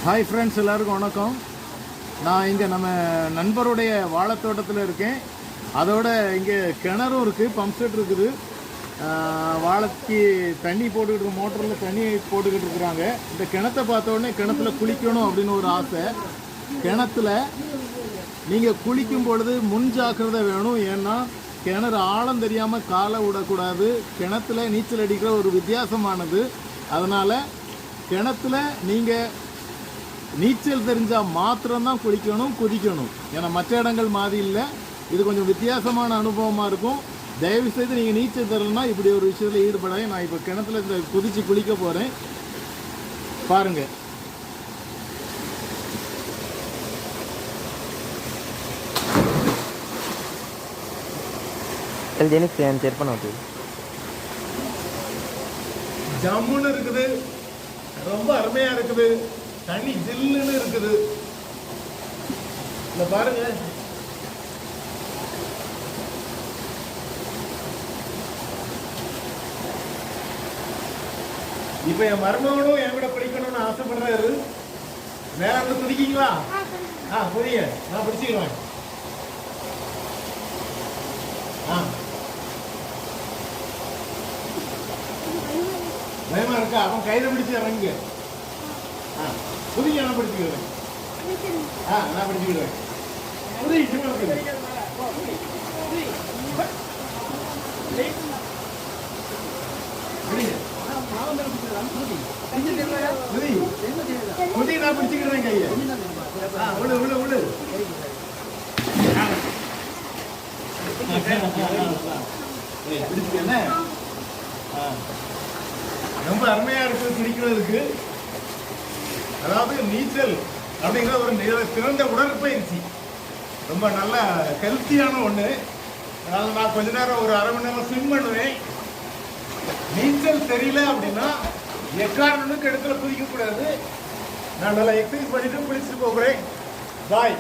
Hi friends, எல்லாருக்கும் வணக்கம். நான் இங்கே நம்ம நண்பருடைய வாழைத்தோட்டத்தில் இருக்கேன். அதோட இங்கே கிணறும் இருக்குது, பம்ப் செட் இருக்குது. வாழைக்கு தண்ணி போட்டுக்கிட்டு மோட்டரில் தண்ணி போட்டுக்கிட்டு இருக்கிறாங்க. இந்த கிணத்தை பார்த்த உடனே கிணத்துல குளிக்கணும் அப்படின்னு ஒரு ஆசை. கிணத்துல நீங்கள் குளிக்கும் பொழுது முன் ஜாக்கிரதை வேணும். ஏன்னா கிணறு ஆழம் தெரியாமல் காலை விடக்கூடாது. கிணத்துல நீச்சல் அடிக்கிற ஒரு வித்தியாசமானது. அதனால் கிணத்துல நீங்கள் நீச்சல் தெரிஞ்சால் மாத்திரம்தான் குளிக்கணும், குதிக்கணும். ஏன்னா மற்ற இடங்கள் மாதிரி இல்லை. இது கொஞ்சம் வித்தியாசமான அனுபவமாக இருக்கும். தயவுசெய்து நீங்கள் நீச்சல் தெரியலன்னா இப்படி ஒரு விஷயத்தில் ஈடுபட. நான் இப்போ கிணத்துல இந்த குதித்து குளிக்க போகிறேன், பாருங்கள். ஜம்முன்னு இருக்குது, ரொம்ப அருமையாக இருக்குது. தண்ணி ஜில்லுன்னு இருக்குது. இந்த பாருங்க, இப்ப என் மருமகனும் என் கூட படிக்கணும்னு ஆசைப்படுறாரு. வேற வந்து குதிக்கீங்களா? புரிய நான் பிடிச்சிக்கிறேன். பயமா இருக்கா? அவன் கையில பிடிச்சு இறங்க. புதிய நான் படிச்சுக்கிறேன். நான் படிச்சுக்கிறேன். புதிய நான் பிடிச்சுக்கிறேன் கையை. விடு விடு விடு. பிடிச்சுக்க. ரொம்ப அருமையா இருக்குது பிடிக்கிறதுக்கு. அதாவது நீச்சல் அப்படிங்கிற ஒரு சிறந்த உடற்பயிற்சி, ரொம்ப நல்ல ஹெல்த்தியான ஒன்று. அதாவது நான் கொஞ்ச நேரம் ஒரு அரை மணி நேரம் ஸ்விம் பண்ணுவேன். நீச்சல் தெரியல அப்படின்னா எக்காரணனுக்கு இடத்துல குதிக்கக்கூடாது. நான் நல்லா எக்ஸசைஸ் பண்ணிட்டு குளிச்சுட்டு போகிறேன். பாய்.